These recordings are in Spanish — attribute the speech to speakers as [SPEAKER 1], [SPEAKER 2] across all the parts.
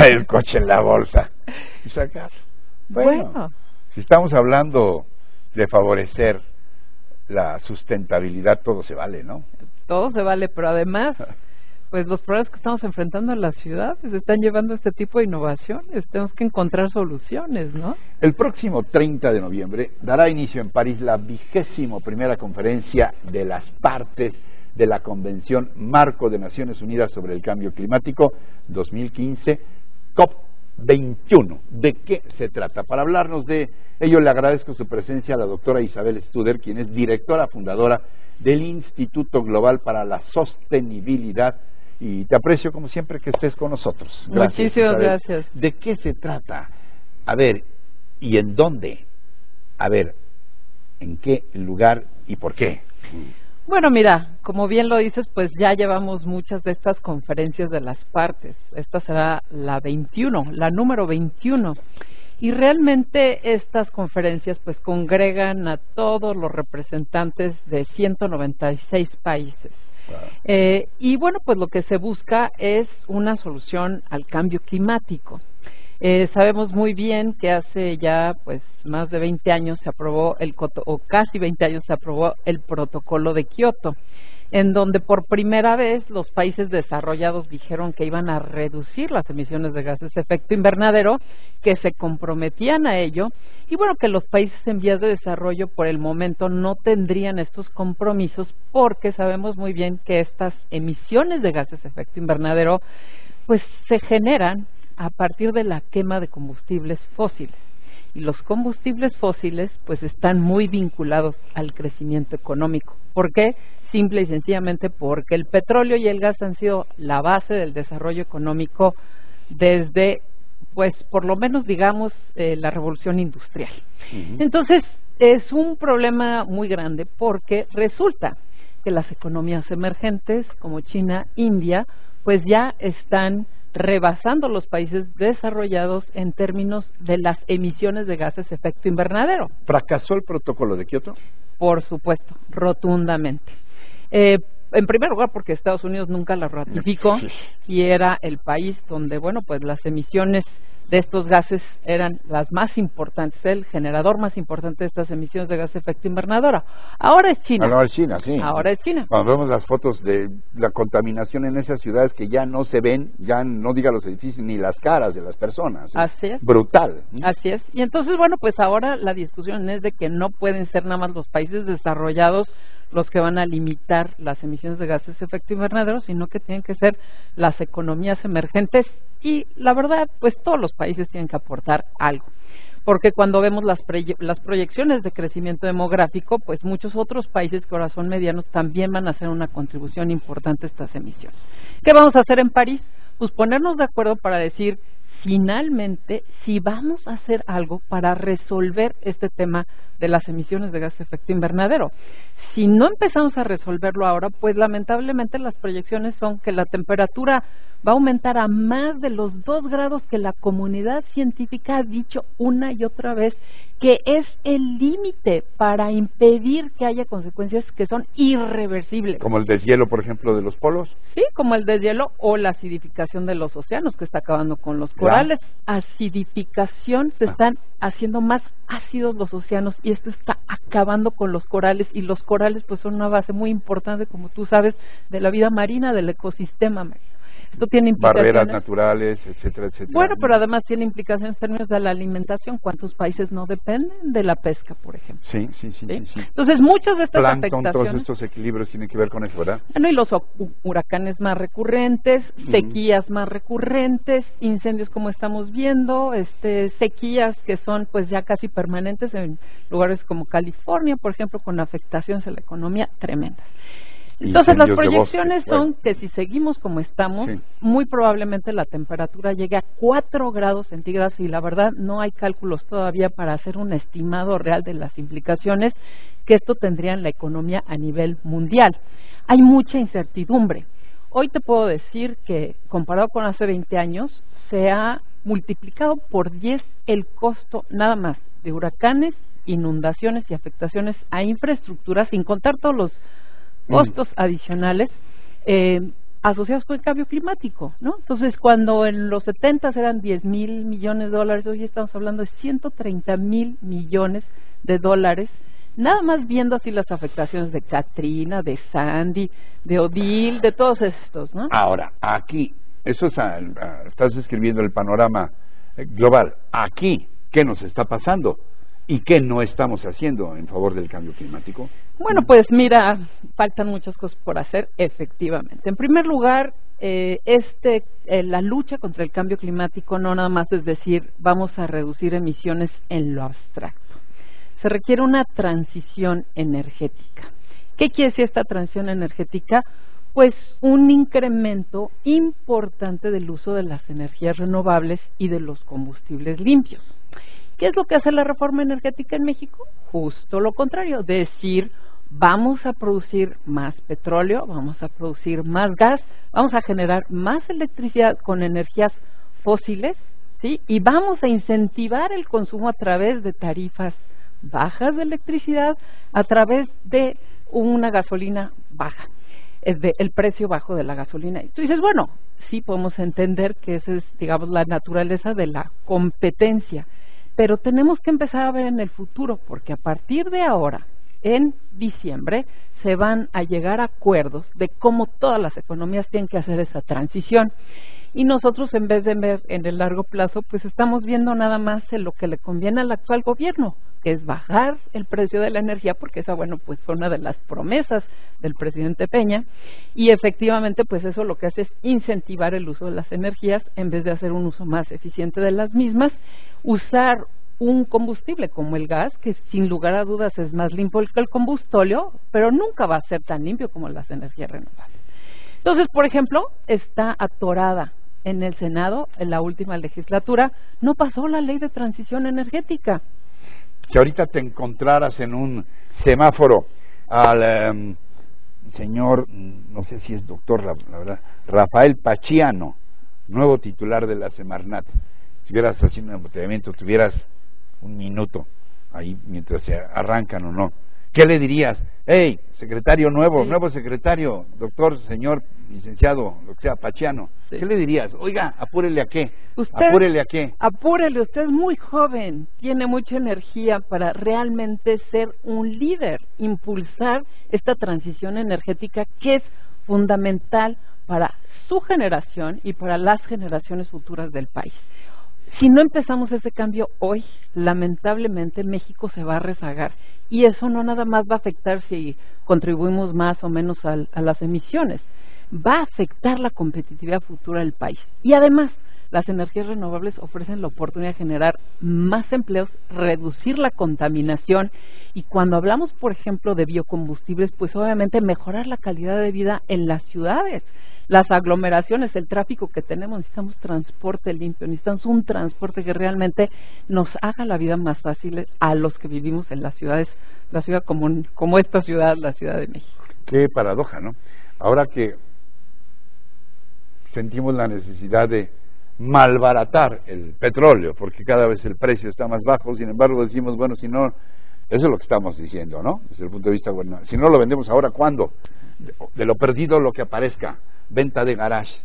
[SPEAKER 1] traer el coche en la bolsa y sacar. Bueno, si estamos hablando de favorecer la sustentabilidad, todo se vale, ¿no?
[SPEAKER 2] Todo se vale, pero además, pues los problemas que estamos enfrentando en las ciudades están llevando a este tipo de innovaciones. Tenemos que encontrar soluciones, ¿no?
[SPEAKER 1] El próximo 30 de noviembre dará inicio en París la 21ª conferencia de las partes de la Convención Marco de Naciones Unidas sobre el Cambio Climático 2015, COP21. ¿De qué se trata? Para hablarnos de ello le agradezco su presencia a la doctora Isabel Studer, quien es directora fundadora del Instituto Global para la Sostenibilidad, y te aprecio como siempre que estés con nosotros.
[SPEAKER 2] Gracias, muchísimas Isabel. Gracias.
[SPEAKER 1] ¿De qué se trata? A ver, ¿y en dónde? A ver, ¿en qué lugar y por qué?
[SPEAKER 2] Bueno, mira, como bien lo dices, pues ya llevamos muchas de estas conferencias de las partes. Esta será la 21, la número 21. Y realmente estas conferencias pues congregan a todos los representantes de 196 países. Y bueno, pues lo que se busca es una solución al cambio climático. Sabemos muy bien que hace ya pues más de 20 años se aprobó o casi 20 años se aprobó el protocolo de Kioto, en donde por primera vez los países desarrollados dijeron que iban a reducir las emisiones de gases de efecto invernadero, que se comprometían a ello, y bueno, que los países en vías de desarrollo por el momento no tendrían estos compromisos, porque sabemos muy bien que estas emisiones de gases de efecto invernadero pues se generan a partir de la quema de combustibles fósiles. Y los combustibles fósiles pues están muy vinculados al crecimiento económico. ¿Por qué? Simple y sencillamente porque el petróleo y el gas han sido la base del desarrollo económico desde, pues por lo menos digamos, la revolución industrial. Entonces es un problema muy grande porque resulta que las economías emergentes como China, India, pues ya están rebasando los países desarrollados en términos de las emisiones de gases de efecto invernadero.
[SPEAKER 1] ¿Fracasó el protocolo de Kioto?
[SPEAKER 2] Por supuesto, rotundamente. En primer lugar, porque Estados Unidos nunca la ratificó y era el país donde, bueno, pues las emisiones de estos gases eran las más importantes, el generador más importante de estas emisiones de gases de efecto invernadero. Ahora es China.
[SPEAKER 1] Ahora es China, sí.
[SPEAKER 2] Ahora es China.
[SPEAKER 1] Cuando vemos las fotos de la contaminación en esas ciudades que ya no se ven, ya no diga los edificios ni las caras de las personas.
[SPEAKER 2] Así es.
[SPEAKER 1] Brutal.
[SPEAKER 2] Así es. Y entonces, bueno, pues ahora la discusión es de que no pueden ser nada más los países desarrollados los que van a limitar las emisiones de gases de efecto invernadero, sino que tienen que ser las economías emergentes y la verdad, pues todos los países tienen que aportar algo. Porque cuando vemos las proyecciones de crecimiento demográfico, pues muchos otros países que ahora son medianos también van a hacer una contribución importante a estas emisiones. ¿Qué vamos a hacer en París? Pues ponernos de acuerdo para decir finalmente si vamos a hacer algo para resolver este tema de las emisiones de gases de efecto invernadero. Si no empezamos a resolverlo ahora, pues lamentablemente las proyecciones son que la temperatura va a aumentar a más de los 2 grados que la comunidad científica ha dicho una y otra vez que es el límite para impedir que haya consecuencias que son irreversibles.
[SPEAKER 1] ¿Como el deshielo, por ejemplo, de los polos?
[SPEAKER 2] Sí, como el deshielo o la acidificación de los océanos, que está acabando con los corales. Acidificación, se están haciendo más ácidos los océanos y esto está acabando con los corales, y los corales pues son una base muy importante, como tú sabes, de la vida marina, del ecosistema marino. Esto tiene implicaciones.
[SPEAKER 1] Barreras naturales, etcétera, etcétera.
[SPEAKER 2] Bueno, pero además tiene implicaciones en términos de la alimentación. ¿Cuántos países no dependen de la pesca, por ejemplo?
[SPEAKER 1] Sí.
[SPEAKER 2] Entonces, muchas de estas afectaciones...
[SPEAKER 1] Todos estos equilibrios tienen que ver con eso, ¿verdad?
[SPEAKER 2] Bueno, y los huracanes más recurrentes, sequías más recurrentes, incendios como estamos viendo, sequías que son pues ya casi permanentes en lugares como California, por ejemplo, con afectaciones a la economía tremendas. Entonces las proyecciones son que si seguimos como estamos, muy probablemente la temperatura llegue a 4 grados centígrados y la verdad no hay cálculos todavía para hacer un estimado real de las implicaciones que esto tendría en la economía a nivel mundial. Hay mucha incertidumbre. Hoy te puedo decir que comparado con hace 20 años se ha multiplicado por 10 el costo nada más de huracanes, inundaciones y afectaciones a infraestructura, sin contar todos los costos adicionales asociados con el cambio climático, ¿no? Entonces, cuando en los 70 eran 10,000 millones de dólares, hoy estamos hablando de 130,000 millones de dólares, nada más viendo así las afectaciones de Katrina, de Sandy, de Odile, de todos estos, ¿no?
[SPEAKER 1] Ahora, aquí, eso estás escribiendo el panorama global. Aquí, ¿qué nos está pasando? ¿Y qué no estamos haciendo en favor del cambio climático?
[SPEAKER 2] Bueno, pues mira, faltan muchas cosas por hacer, efectivamente. En primer lugar, la lucha contra el cambio climático no nada más es decir, vamos a reducir emisiones en lo abstracto. Se requiere una transición energética. ¿Qué quiere decir esta transición energética? Pues un incremento importante del uso de las energías renovables y de los combustibles limpios. ¿Qué es lo que hace la reforma energética en México? Justo lo contrario, decir, vamos a producir más petróleo, vamos a producir más gas, vamos a generar más electricidad con energías fósiles, ¿sí? Y vamos a incentivar el consumo a través de tarifas bajas de electricidad, a través de una gasolina baja, el precio bajo de la gasolina. Y tú dices, bueno, sí podemos entender que esa es, digamos, la naturaleza de la competencia, pero tenemos que empezar a ver en el futuro, porque a partir de ahora, en diciembre, se van a llegar a acuerdos de cómo todas las economías tienen que hacer esa transición. Y nosotros, en vez de ver en el largo plazo, pues estamos viendo nada más en lo que le conviene al actual gobierno, que es bajar el precio de la energía, porque esa, bueno, pues fue una de las promesas del presidente Peña, y efectivamente, pues eso lo que hace es incentivar el uso de las energías, en vez de hacer un uso más eficiente de las mismas, usar un combustible como el gas, que sin lugar a dudas es más limpio que el combustóleo, pero nunca va a ser tan limpio como las energías renovables. Entonces, por ejemplo, está atorada en el Senado, en la última legislatura, no pasó la ley de transición energética.
[SPEAKER 1] Si ahorita te encontraras en un semáforo al señor, no sé si es doctor, la verdad, Rafael Pachiano, nuevo titular de la Semarnat, si estuvieras haciendo un embotellamiento, tuvieras un minuto ahí mientras se arrancan o no, ¿qué le dirías? Hey, secretario nuevo,
[SPEAKER 2] sí.
[SPEAKER 1] Nuevo secretario, doctor, señor, licenciado, lo que sea, Pachiano, sí. ¿Qué le dirías? Oiga, apúrele a qué, apúrele a qué.
[SPEAKER 2] Apúrele, usted es muy joven, tiene mucha energía para realmente ser un líder, impulsar esta transición energética que es fundamental para su generación y para las generaciones futuras del país. Si no empezamos ese cambio hoy, lamentablemente México se va a rezagar, y eso no nada más va a afectar si contribuimos más o menos a las emisiones, va a afectar la competitividad futura del país. Y además, las energías renovables ofrecen la oportunidad de generar más empleos, reducir la contaminación, y cuando hablamos, por ejemplo, de biocombustibles, pues obviamente mejorar la calidad de vida en las ciudades. Las aglomeraciones, el tráfico que tenemos, necesitamos transporte limpio, necesitamos un transporte que realmente nos haga la vida más fácil a los que vivimos en las ciudades, la ciudad común, como esta ciudad, la Ciudad de México.
[SPEAKER 1] Qué paradoja, ¿no? Ahora que sentimos la necesidad de malbaratar el petróleo, porque cada vez el precio está más bajo, sin embargo decimos, bueno, si no, eso es lo que estamos diciendo, ¿no? Desde el punto de vista, bueno, si no lo vendemos ahora, ¿cuándo? De lo perdido lo que aparezca. Venta de garage.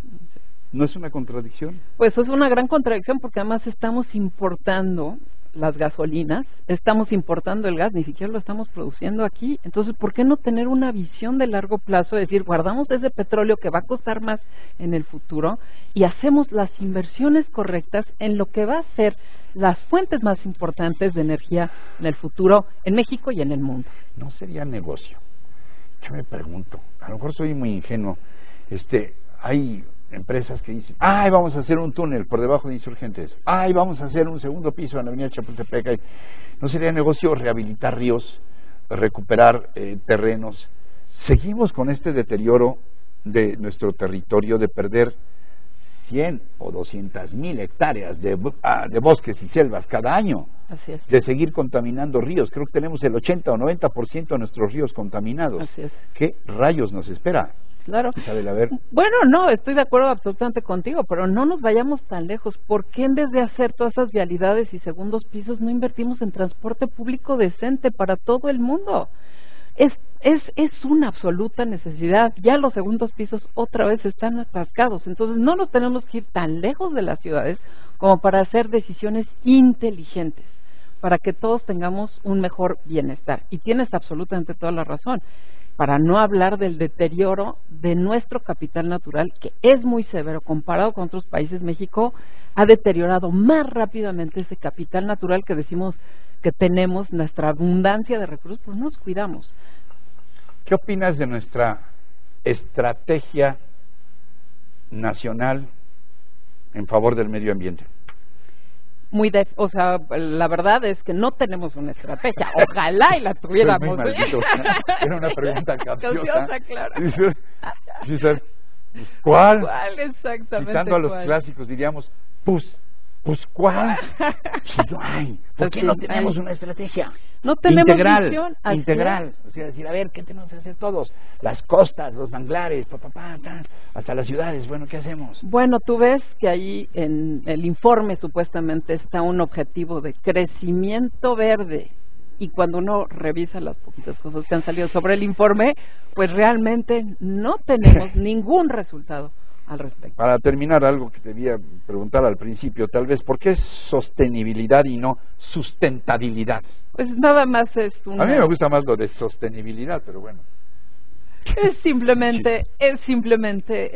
[SPEAKER 1] ¿No es una contradicción?
[SPEAKER 2] Pues es una gran contradicción, porque además estamos importando las gasolinas, estamos importando el gas, ni siquiera lo estamos produciendo aquí. Entonces, ¿por qué no tener una visión de largo plazo? Es decir, guardamos ese petróleo que va a costar más en el futuro y hacemos las inversiones correctas en lo que va a ser las fuentes más importantes de energía en el futuro, en México y en el mundo.
[SPEAKER 1] ¿No sería negocio? Yo me pregunto, a lo mejor soy muy ingenuo, hay empresas que dicen, ay, vamos a hacer un túnel por debajo de Insurgentes, ay, vamos a hacer un segundo piso en la avenida Chapultepec. ¿No sería negocio rehabilitar ríos, recuperar terrenos? Seguimos con este deterioro de nuestro territorio, de perder 100 o 200,000 hectáreas de bosques y selvas cada año,
[SPEAKER 2] Así es.
[SPEAKER 1] De seguir contaminando ríos. Creo que tenemos el 80 o 90% de nuestros ríos contaminados.
[SPEAKER 2] Así es.
[SPEAKER 1] ¿Qué rayos nos espera?
[SPEAKER 2] Claro.
[SPEAKER 1] Isabel, a ver.
[SPEAKER 2] Bueno, no, estoy de acuerdo absolutamente contigo, pero no nos vayamos tan lejos. ¿Por qué en vez de hacer todas esas vialidades y segundos pisos no invertimos en transporte público decente para todo el mundo? Es una absoluta necesidad. Ya los segundos pisos otra vez están atascados, entonces no nos tenemos que ir tan lejos de las ciudades como para hacer decisiones inteligentes, para que todos tengamos un mejor bienestar. Y tienes absolutamente toda la razón, para no hablar del deterioro de nuestro capital natural, que es muy severo comparado con otros países. México ha deteriorado más rápidamente ese capital natural que decimos que tenemos, nuestra abundancia de recursos, pues no nos cuidamos.
[SPEAKER 1] ¿Qué opinas de nuestra estrategia nacional en favor del medio ambiente?
[SPEAKER 2] O sea, la verdad es que no tenemos una estrategia. Ojalá y la tuviéramos.
[SPEAKER 1] Era una pregunta capciosa.
[SPEAKER 2] Claro.
[SPEAKER 1] ¿Cuál?
[SPEAKER 2] ¿Cuál exactamente?
[SPEAKER 1] Citando a los clásicos diríamos, pues ¿cuál? ¿Por qué no tenemos una estrategia?
[SPEAKER 2] No tenemos
[SPEAKER 1] integral,
[SPEAKER 2] visión,
[SPEAKER 1] integral. O sea, decir, a ver, ¿qué tenemos que hacer todos? Las costas, los manglares, hasta las ciudades. Bueno, ¿qué hacemos?
[SPEAKER 2] Bueno, tú ves que ahí en el informe supuestamente está un objetivo de crecimiento verde. Y cuando uno revisa las poquitas cosas que han salido sobre el informe, pues realmente no tenemos ningún resultado al respecto.
[SPEAKER 1] Para terminar, algo que te debía preguntar al principio, tal vez, ¿por qué sostenibilidad y no sustentabilidad?
[SPEAKER 2] Pues nada más es una...
[SPEAKER 1] A mí me gusta más lo de sostenibilidad, pero bueno.
[SPEAKER 2] Es simplemente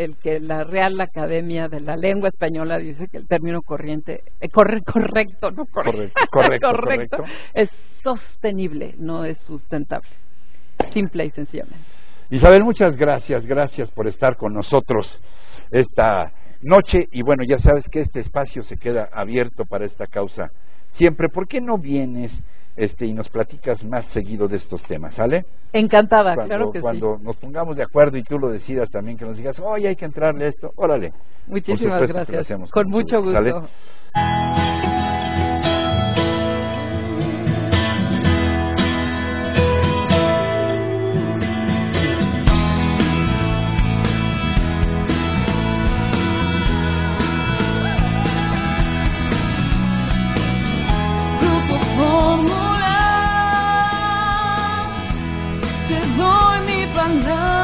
[SPEAKER 2] el que la Real Academia de la Lengua Española dice que el término correcto es sostenible, no es sustentable. Simple y sencillamente.
[SPEAKER 1] Isabel, muchas gracias por estar con nosotros esta noche, y bueno, ya sabes que este espacio se queda abierto para esta causa siempre. ¿Por qué no vienes y nos platicas más seguido de estos temas, ¿sale?
[SPEAKER 2] Encantada, claro que sí.
[SPEAKER 1] Cuando nos pongamos de acuerdo y tú lo decidas también, que nos digas, oye, hay que entrarle a esto, órale.
[SPEAKER 2] Muchísimas gracias, con mucho gusto. ¿Sale?
[SPEAKER 3] Te doy mi palabra.